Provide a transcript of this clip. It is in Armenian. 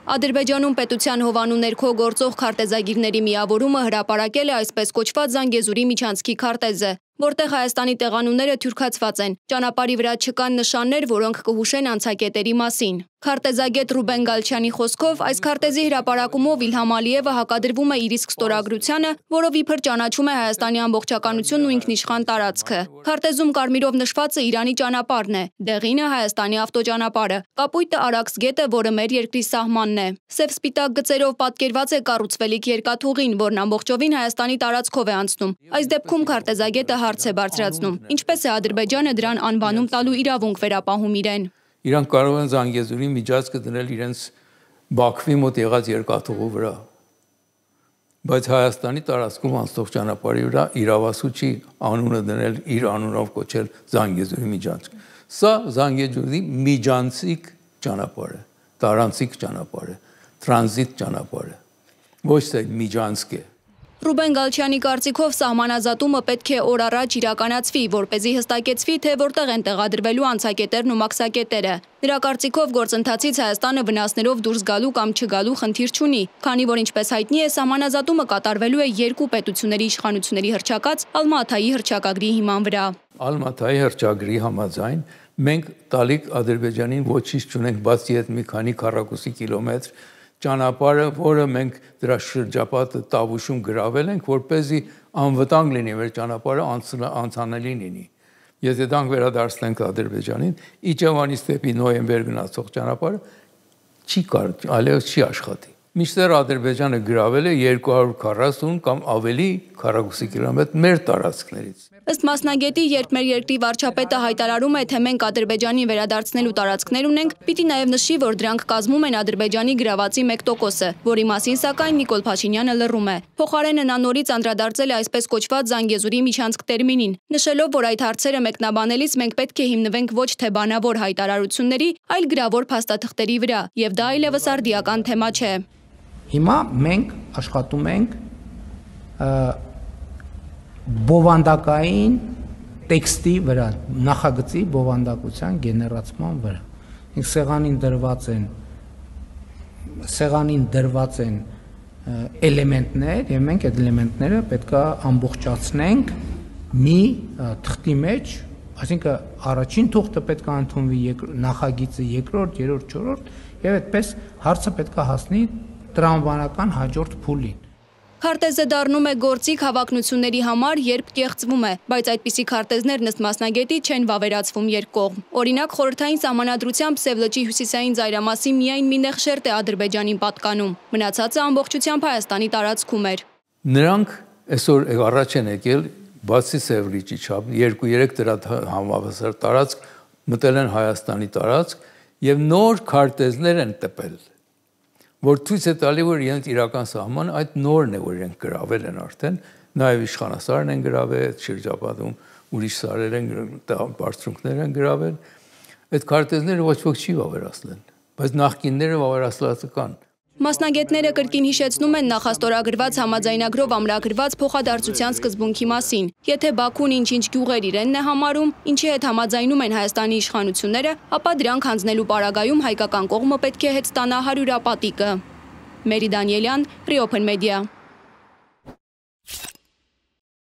Ադրբեջանում պետության հովանու ներքո գործող քարտեզագիրների միավորումը հրապարակել է այսպես կոչված Զանգեզուրի միջանցքի քարտեզը, որտեղ Հայաստանի տեղանունները թյուրքացված են, ճանապարհի վրա չկան նշաններ, որոնք կհուշեն անցակետերի մասին։ Քարտեզագետ Ռուբեն Գալչյանի խոսքով այս քարտեզի հրապարակումով Իլհամ Ալիևը հակադրվում է իր իսկ ստորագրությանը, որով իբր ճանաչում է Հայաստանի ամբողջականությունն ու ինքնիշխան տարածքը։ Քարտեզում կարմիրով նշվածը Իրանի ճանապարհն է, դեղինը Հայաստանի ավտոճանապարհը, կապույտը Արաքս գետը, որը մեր երկրի սահմանն է։ Սև-սպիտակ գծերով պատկերված է կառուցվելիք երկաթուղին, որն ամբողջովին Հայաստանի տարածքով է անցնում։ Այս դեպքում քարտեզագետը հարց է բարձրացնում. ինչպես է Ադրբեջանը դրան անվանում տալու իրավունք վերապահում իրեն։ Իրանք կարող են Զանգեզուրի միջանցքը դնել իրենց Բաքվի մոտ եղած երկաթուղու վրա, բայց Հայաստանի տարածքում անցնող ճանապարհի վրա իրավասու չի անունը դնել իր անունով կոչել Զանգեզուրի միջանցք։ Սա Զանգեզուրի միջանցիկ ճանապարհ է, տարանցիկ ճանապարհ է, տրանզիտ ճանապարհ է, ոչ թե միջանցք է։ Ռուբեն Գալչյանի կարծիքով սահմանազատումը պետք է օր առաջ իրականացվի, որպեսզի հստակեցվի, թե որտեղ են տեղադրվելու անցակետերն ու մաքսակետերը։ Նրա կարծիքով գործընթացից Հայաստանը վնասներով դուրս գալու կամ չգալու խնդիր չունի, քանի որ ինչպես հայտնի է, սահմանազատումը կատարվելու է երկու պետությունների իշխանությունների հռչակած Ալմա-Աթայի հռչակագրի հիման վրա։ Ալմա-Աթայի հռչակագրի համաձայն մենք տալիք Ադրբեջանին ոչինչ չունենք, բացի այդ մի քանի քառակուսի կիլոմետր ճանապարհը, որը մենք դրա շրջապատը Տավուշում գրավել ենք, որպեսզի անվտանգ լինի մեր ճանապարհը անցանելի լինի։ Եթե դրանք վերադարձնենք Ադրբեջանին, Իջևանից դեպի նոյեմբեր գնացող ճանապարհը չի կարող, այլևս չի աշխատի։ Մինչդեռ Ադրբեջանը գրավել է 240 կամ ավելի քառակուսի կիլոմետր մեր տարածքներից։ Ըստ մասնագետի, երբ մեր երկրի վարչապետը հայտարարում է, թե մենք Ադրբեջանին վերադարձնելու տարածքներ ունենք, պիտի նաև նշի, որ դրանք կազմում են Ադրբեջանի գրավածի 1%-ը, որի մասին սակայն Նիկոլ Փաշինյանը լռում է։ Փոխարենը նա նորից անդրադարձել է այսպես կոչված Զանգեզուրի միջանցք տերմինին, նշելով, որ այդ հարցերը մեկնաբանելիս մենք պետք է հիմնվենք ոչ թե բանավոր հայտարարությունների, այլ գրավոր փաստաթղթերի վրա, եւ դա այլևս արդիական թեմա չէ։ Հիմա մենք աշխատում ենք բովանդակային տեքստի վրա, նախագծի բովանդակության գեներացման վրա։ Ինք սեղանին դրված են էլեմենտներ, եւ մենք այդ էլեմենտները պետք է ամբողջացնենք մի թղթի մեջ, այսինքն առաջին թուղթը պետք է ընդունվի, նախագիծը երկրորդ, երրորդ, չորրորդ, եւ այդպես հարցը պետք է հասնի տրամաբանական հաջորդ փուլին։ Քարտեզը դառնում է գործիք հավակնությունների համար, երբ կեղծվում է, բայց այդպիսի քարտեզներն ըստ մասնագետի չեն վավերացվում երկկողմ։ Օրինակ, խորհրդային սահմանադրությամբ Սև լճի հյուսիսային ծայրամասի միայն մի նեղ շերտ է Ադրբեջանին պատկանում, մնացածը ամբողջությամբ Հայաստանի տարածքում էր։ Նրանք այսօր առաջ են եկել, բացի Սև լճի չափ, 2-3 դրա համավասար տարածք մտել են Հայաստանի տարածք եւ նոր քարտեզներ են տպել, որ ցույց է տալի, որ իրենց իրական սահմանը այդ նորն է, որ իրենք գրավել են արդեն, նաև իշխանասարն են գրավել, այդ շրջապատում ուրիշ սարեր են, բարձունքներ են գրավել, այդ քարտեզները ոչ ոք չի վավերացնել, բայց նախկինները վավերացված կան։ Մասնագետները կրկին հիշեցնում են նախաստորագրված համաձայնագրով ամրագրված փոխադարձության սկզբունքի մասին։ Եթե Բաքուն ինչ-ինչ գյուղեր իրենն է համարում, ինչի հետ համաձայնում են Հայաստանի իշխանությունները, ապա դրանք հանձնելու պարագայում հայկական կողմը պետք է հետ ստանա հարյուրապատիկը։ Մերի Դանիելյան, Free Open Media։